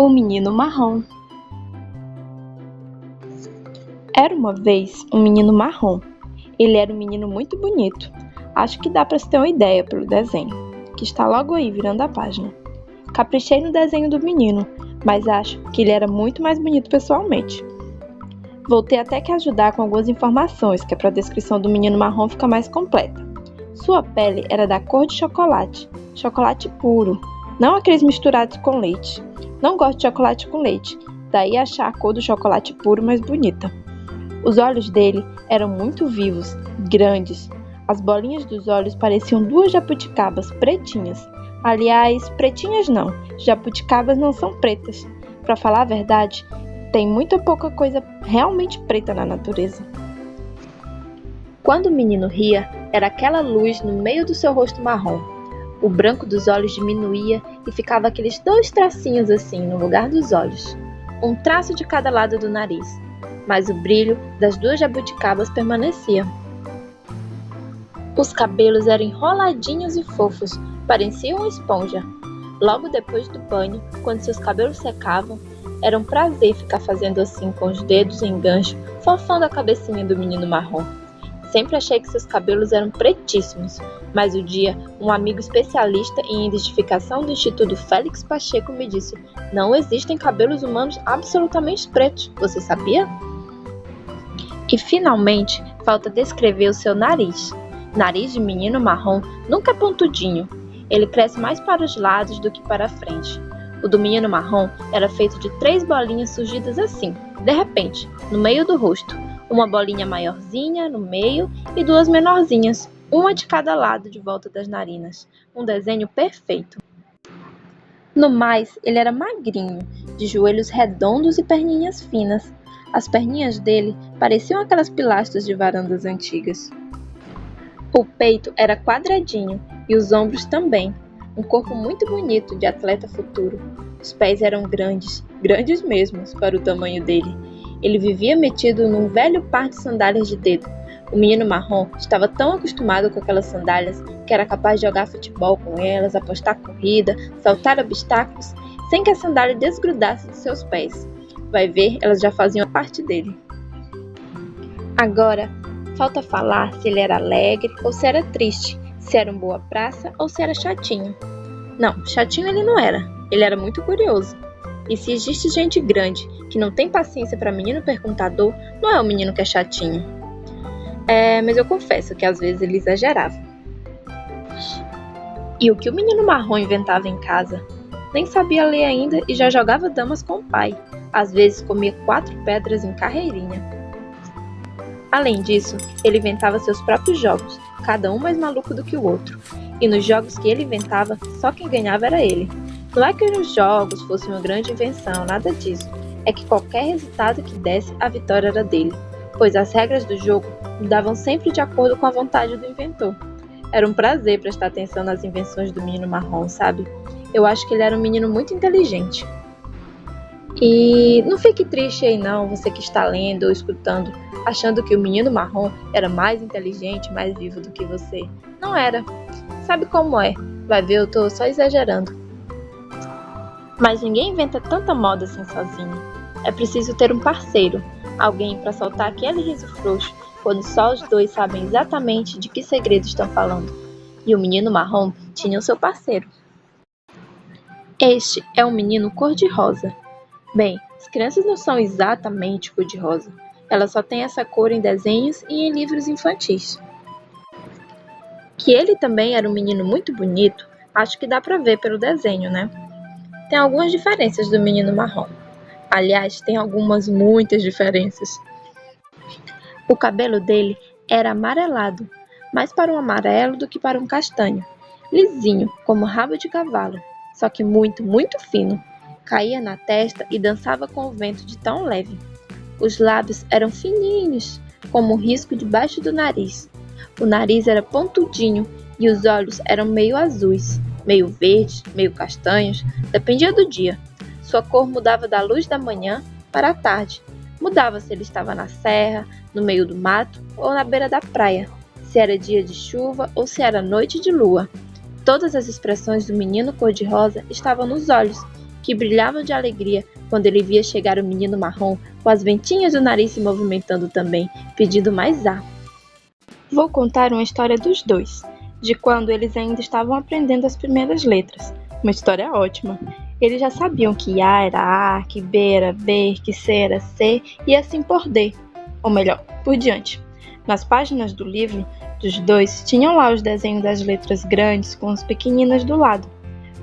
O menino marrom. Era uma vez um menino marrom. Ele era um menino muito bonito. Acho que dá para se ter uma ideia pelo desenho, que está logo aí virando a página. Caprichei no desenho do menino, mas acho que ele era muito mais bonito pessoalmente. Vou ter até que ajudar com algumas informações, que é para a descrição do menino marrom ficar mais completa. Sua pele era da cor de chocolate, chocolate puro, não aqueles misturados com leite. Não gosto de chocolate com leite, daí achar a cor do chocolate puro mais bonita. Os olhos dele eram muito vivos, grandes. As bolinhas dos olhos pareciam duas jabuticabas pretinhas. Aliás, pretinhas não, jabuticabas não são pretas. Para falar a verdade, tem muita pouca coisa realmente preta na natureza. Quando o menino ria, era aquela luz no meio do seu rosto marrom. O branco dos olhos diminuía e ficava aqueles dois tracinhos assim no lugar dos olhos. Um traço de cada lado do nariz, mas o brilho das duas jabuticabas permanecia. Os cabelos eram enroladinhos e fofos, pareciam uma esponja. Logo depois do banho, quando seus cabelos secavam, era um prazer ficar fazendo assim com os dedos em gancho, fofando a cabecinha do menino marrom. Sempre achei que seus cabelos eram pretíssimos, mas um dia um amigo especialista em identificação do Instituto Félix Pacheco me disse: não existem cabelos humanos absolutamente pretos, você sabia? E finalmente, falta descrever o seu nariz. Nariz de menino marrom nunca é pontudinho, ele cresce mais para os lados do que para a frente. O do menino marrom era feito de 3 bolinhas surgidas assim, de repente, no meio do rosto. Uma bolinha maiorzinha no meio e 2 menorzinhas, uma de cada lado de volta das narinas. Um desenho perfeito. No mais, ele era magrinho, de joelhos redondos e perninhas finas. As perninhas dele pareciam aquelas pilastras de varandas antigas. O peito era quadradinho e os ombros também. Um corpo muito bonito de atleta futuro. Os pés eram grandes, grandes mesmo para o tamanho dele. Ele vivia metido num velho par de sandálias de dedo. O menino marrom estava tão acostumado com aquelas sandálias que era capaz de jogar futebol com elas, apostar corrida, saltar obstáculos, sem que a sandália desgrudasse de seus pés. Vai ver, elas já faziam parte dele. Agora, falta falar se ele era alegre ou se era triste, se era um boa praça ou se era chatinho. Não, chatinho ele não era. Ele era muito curioso. E se existe gente grande que não tem paciência para menino perguntador, não é o menino que é chatinho. Mas eu confesso que às vezes ele exagerava. E o que o menino marrom inventava em casa? Nem sabia ler ainda e já jogava damas com o pai. Às vezes comia 4 pedras em carreirinha. Além disso, ele inventava seus próprios jogos, cada um mais maluco do que o outro. E nos jogos que ele inventava, só quem ganhava era ele. Não é que os jogos fossem uma grande invenção, nada disso. É que qualquer resultado que desse, a vitória era dele, pois as regras do jogo mudavam sempre de acordo com a vontade do inventor. Era um prazer prestar atenção nas invenções do menino marrom, sabe? Eu acho que ele era um menino muito inteligente. E não fique triste aí não, você que está lendo ou escutando, achando que o menino marrom era mais inteligente, mais vivo do que você. Não era. Sabe como é? Vai ver, eu tô só exagerando. Mas ninguém inventa tanta moda assim sozinho. É preciso ter um parceiro, alguém para soltar aquele riso frouxo, quando só os dois sabem exatamente de que segredo estão falando. E o menino marrom tinha o seu parceiro. Este é um menino cor-de-rosa. Bem, as crianças não são exatamente cor-de-rosa. Elas só têm essa cor em desenhos e em livros infantis. Que ele também era um menino muito bonito, acho que dá para ver pelo desenho, né? Tem algumas diferenças do menino marrom. Aliás, tem muitas diferenças. O cabelo dele era amarelado, mais para um amarelo do que para um castanho. Lisinho, como rabo de cavalo, só que muito, muito fino. Caía na testa e dançava com o vento de tão leve. Os lábios eram fininhos, como um risco debaixo do nariz. O nariz era pontudinho e os olhos eram meio azuis, meio verdes, meio castanhos, dependia do dia. Sua cor mudava da luz da manhã para a tarde. Mudava se ele estava na serra, no meio do mato ou na beira da praia, se era dia de chuva ou se era noite de lua. Todas as expressões do menino cor-de-rosa estavam nos olhos, que brilhavam de alegria quando ele via chegar o menino marrom, com as ventinhas do nariz se movimentando também, pedindo mais ar. Vou contar uma história dos dois, de quando eles ainda estavam aprendendo as primeiras letras. Uma história ótima. Eles já sabiam que A era A, que B era B, que C era C, e assim por D, ou melhor, por diante. Nas páginas do livro dos dois tinham lá os desenhos das letras grandes com as pequeninas do lado.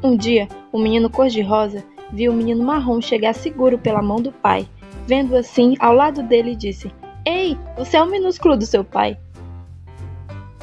Um dia, o menino cor-de-rosa viu o menino marrom chegar seguro pela mão do pai. Vendo assim, ao lado dele disse: "Ei, você é o minúsculo do seu pai."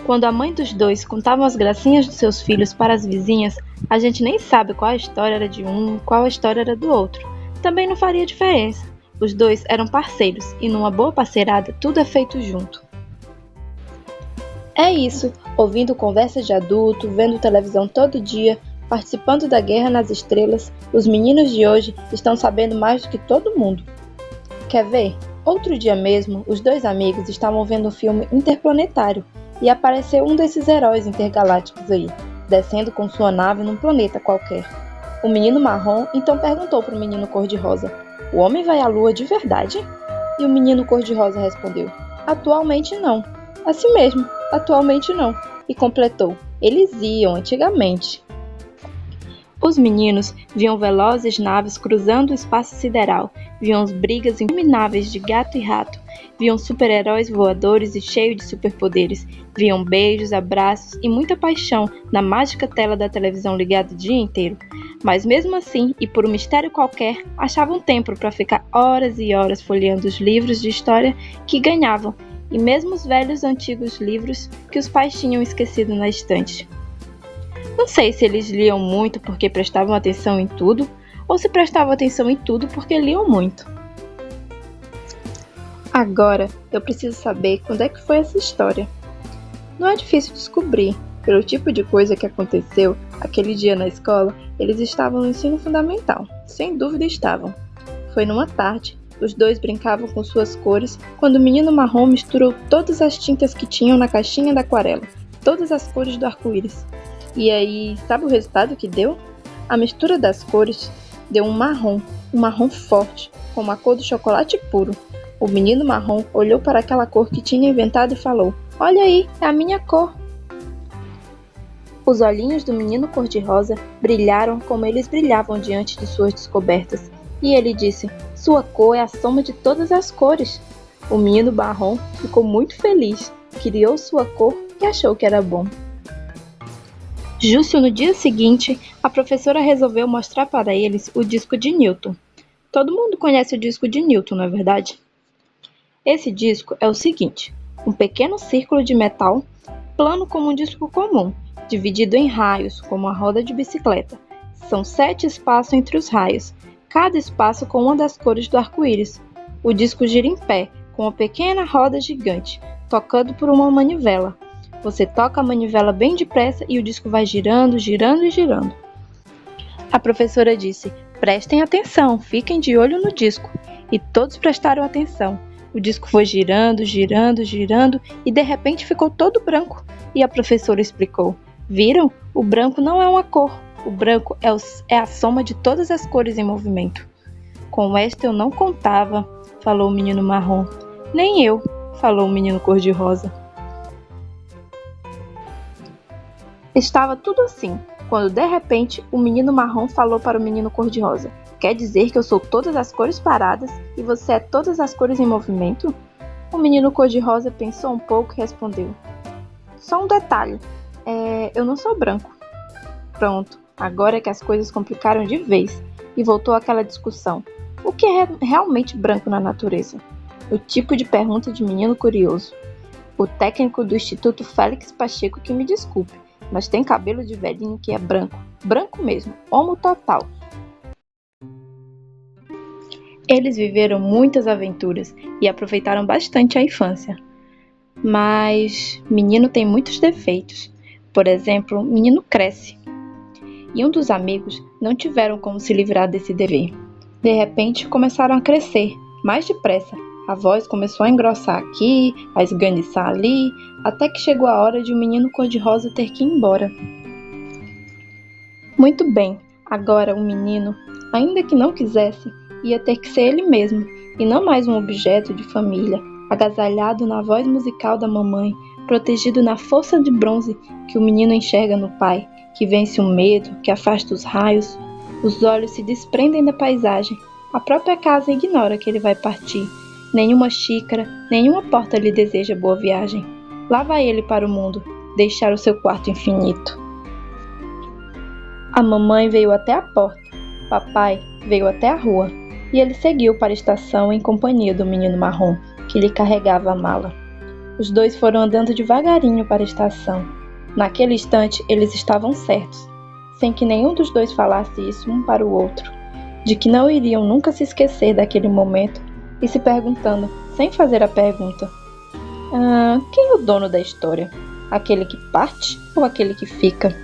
Quando a mãe dos dois contava as gracinhas dos seus filhos para as vizinhas, a gente nem sabe qual a história era de um e qual a história era do outro. Também não faria diferença. Os dois eram parceiros e numa boa parceirada tudo é feito junto. É isso, ouvindo conversas de adulto, vendo televisão todo dia, participando da Guerra nas Estrelas, os meninos de hoje estão sabendo mais do que todo mundo. Quer ver? Outro dia mesmo, os dois amigos estavam vendo um filme interplanetário e apareceu um desses heróis intergalácticos aí, descendo com sua nave num planeta qualquer. O menino marrom então perguntou para o menino cor-de-rosa: "O homem vai à lua de verdade?" E o menino cor-de-rosa respondeu: "Atualmente não." Assim mesmo, atualmente não. E completou: "Eles iam antigamente." Os meninos viam velozes naves cruzando o espaço sideral, viam as brigas intermináveis de gato e rato, viam super-heróis voadores e cheios de superpoderes, viam beijos, abraços e muita paixão na mágica tela da televisão ligada o dia inteiro. Mas mesmo assim, e por um mistério qualquer, achavam tempo para ficar horas e horas folheando os livros de história que ganhavam, e mesmo os velhos antigos livros que os pais tinham esquecido na estante. Não sei se eles liam muito porque prestavam atenção em tudo, ou se prestavam atenção em tudo porque liam muito. Agora, eu preciso saber quando é que foi essa história. Não é difícil descobrir. Pelo tipo de coisa que aconteceu aquele dia na escola, eles estavam no ensino fundamental. Sem dúvida estavam. Foi numa tarde. Os dois brincavam com suas cores quando o menino marrom misturou todas as tintas que tinham na caixinha da aquarela, todas as cores do arco-íris. E aí, sabe o resultado que deu? A mistura das cores deu um marrom forte, com a cor do chocolate puro. O menino marrom olhou para aquela cor que tinha inventado e falou: "Olha aí, é a minha cor." Os olhinhos do menino cor-de-rosa brilharam como eles brilhavam diante de suas descobertas. E ele disse: "Sua cor é a soma de todas as cores." O menino marrom ficou muito feliz, criou sua cor e achou que era bom. Justo no dia seguinte, a professora resolveu mostrar para eles o disco de Newton. Todo mundo conhece o disco de Newton, não é verdade? Esse disco é o seguinte: um pequeno círculo de metal, plano como um disco comum, dividido em raios, como a roda de bicicleta. São 7 espaços entre os raios, cada espaço com uma das cores do arco-íris. O disco gira em pé, com uma pequena roda gigante, tocado por uma manivela. Você toca a manivela bem depressa e o disco vai girando, girando e girando. A professora disse: "Prestem atenção, fiquem de olho no disco." E todos prestaram atenção. O disco foi girando, girando, girando e de repente ficou todo branco. E a professora explicou: "Viram? O branco não é uma cor. O branco é a soma de todas as cores em movimento." "Com esta eu não contava", falou o menino marrom. "Nem eu", falou o menino cor-de-rosa. Estava tudo assim, quando de repente o menino marrom falou para o menino cor-de-rosa: "Quer dizer que eu sou todas as cores paradas e você é todas as cores em movimento?" O menino cor-de-rosa pensou um pouco e respondeu: "Só um detalhe, eu não sou branco." Pronto, agora é que as coisas complicaram de vez e voltou àquela discussão. O que é realmente branco na natureza? O tipo de pergunta de menino curioso. O técnico do Instituto Félix Pacheco que me desculpe, mas tem cabelo de velhinho que é branco, branco mesmo, homo total. Eles viveram muitas aventuras e aproveitaram bastante a infância. Mas menino tem muitos defeitos. Por exemplo, menino cresce. E um dos amigos não tiveram como se livrar desse dever. De repente, começaram a crescer, mais depressa. A voz começou a engrossar aqui, a esganiçar ali, até que chegou a hora de o menino cor-de-rosa ter que ir embora. Muito bem, agora o menino ainda que não quisesse, ia ter que ser ele mesmo, e não mais um objeto de família, agasalhado na voz musical da mamãe, protegido na força de bronze que o menino enxerga no pai, que vence o medo, que afasta os raios. Os olhos se desprendem da paisagem. A própria casa ignora que ele vai partir. Nenhuma xícara, nenhuma porta lhe deseja boa viagem. Lá vai ele para o mundo, deixar o seu quarto infinito. A mamãe veio até a porta, papai veio até a rua, e ele seguiu para a estação em companhia do menino marrom, que lhe carregava a mala. Os dois foram andando devagarinho para a estação. Naquele instante, eles estavam certos, sem que nenhum dos dois falasse isso um para o outro, de que não iriam nunca se esquecer daquele momento e se perguntando, sem fazer a pergunta: quem é o dono da história? Aquele que parte ou aquele que fica?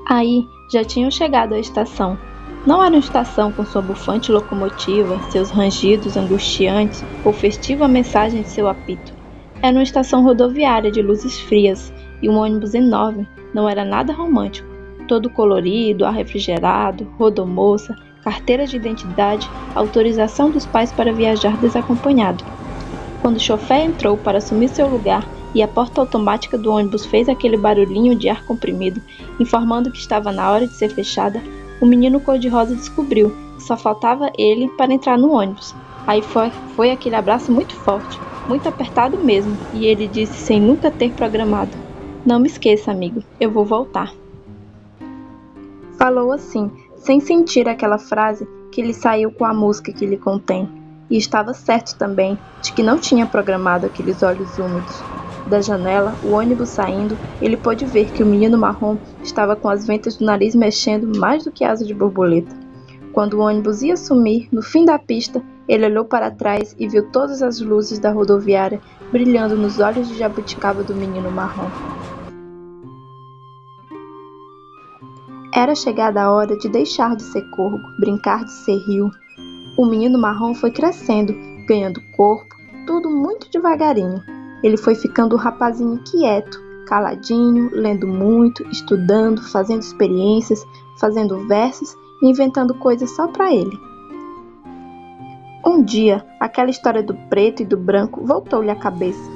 Aí, já tinham chegado à estação. Não era uma estação com sua bufante locomotiva, seus rangidos angustiantes ou festiva mensagem de seu apito. Era uma estação rodoviária de luzes frias e um ônibus enorme, não era nada romântico. Todo colorido, ar refrigerado, rodomoça, carteira de identidade, autorização dos pais para viajar desacompanhado. Quando o chofer entrou para assumir seu lugar e a porta automática do ônibus fez aquele barulhinho de ar comprimido, informando que estava na hora de ser fechada, o menino cor-de-rosa descobriu que só faltava ele para entrar no ônibus. Aí foi aquele abraço muito forte, muito apertado mesmo, e ele disse sem nunca ter programado: "Não me esqueça, amigo, eu vou voltar." Falou assim, sem sentir aquela frase que lhe saiu com a música que lhe contém. E estava certo também de que não tinha programado aqueles olhos úmidos. Da janela, o ônibus saindo, ele pôde ver que o menino marrom estava com as ventas do nariz mexendo mais do que asa de borboleta. Quando o ônibus ia sumir, no fim da pista, ele olhou para trás e viu todas as luzes da rodoviária brilhando nos olhos de jabuticaba do menino marrom. Era chegada a hora de deixar de ser corvo, brincar de ser rio. O menino marrom foi crescendo, ganhando corpo, tudo muito devagarinho. Ele foi ficando um rapazinho quieto, caladinho, lendo muito, estudando, fazendo experiências, fazendo versos e inventando coisas só para ele. Um dia, aquela história do preto e do branco voltou-lhe à cabeça.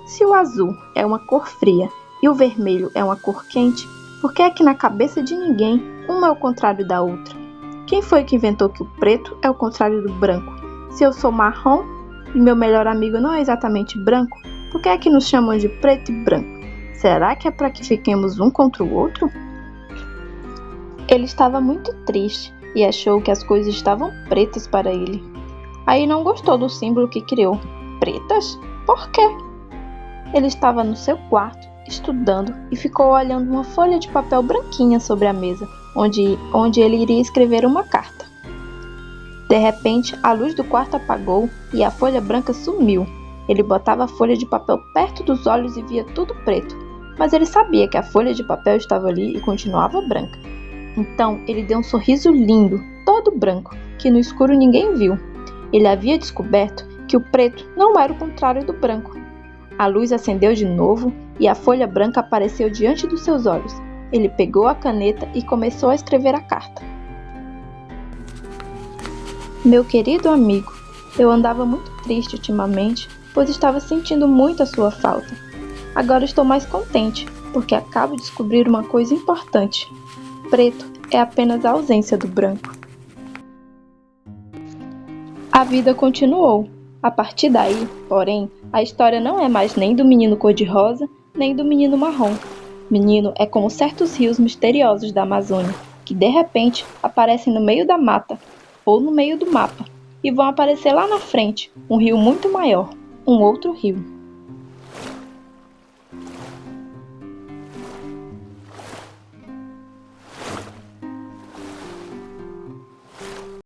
Se o azul é uma cor fria e o vermelho é uma cor quente, por que é que na cabeça de ninguém uma é o contrário da outra? Quem foi que inventou que o preto é o contrário do branco? Se eu sou marrom e meu melhor amigo não é exatamente branco, por que é que nos chamam de preto e branco? Será que é para que fiquemos um contra o outro? Ele estava muito triste e achou que as coisas estavam pretas para ele. Aí não gostou do símbolo que criou. Pretas? Por quê? Ele estava no seu quarto, estudando, e ficou olhando uma folha de papel branquinha sobre a mesa, onde ele iria escrever uma carta. De repente, a luz do quarto apagou e a folha branca sumiu. Ele botava a folha de papel perto dos olhos e via tudo preto, mas ele sabia que a folha de papel estava ali e continuava branca. Então, ele deu um sorriso lindo, todo branco, que no escuro ninguém viu. Ele havia descoberto que o preto não era o contrário do branco. A luz acendeu de novo e a folha branca apareceu diante dos seus olhos. Ele pegou a caneta e começou a escrever a carta. Meu querido amigo, eu andava muito triste ultimamente, pois estava sentindo muito a sua falta. Agora estou mais contente, porque acabo de descobrir uma coisa importante. Preto é apenas a ausência do branco. A vida continuou. A partir daí, porém, a história não é mais nem do menino cor-de-rosa, nem do menino marrom. Menino é como certos rios misteriosos da Amazônia, que de repente aparecem no meio da mata, ou no meio do mapa, e vão aparecer lá na frente, um rio muito maior, um outro rio.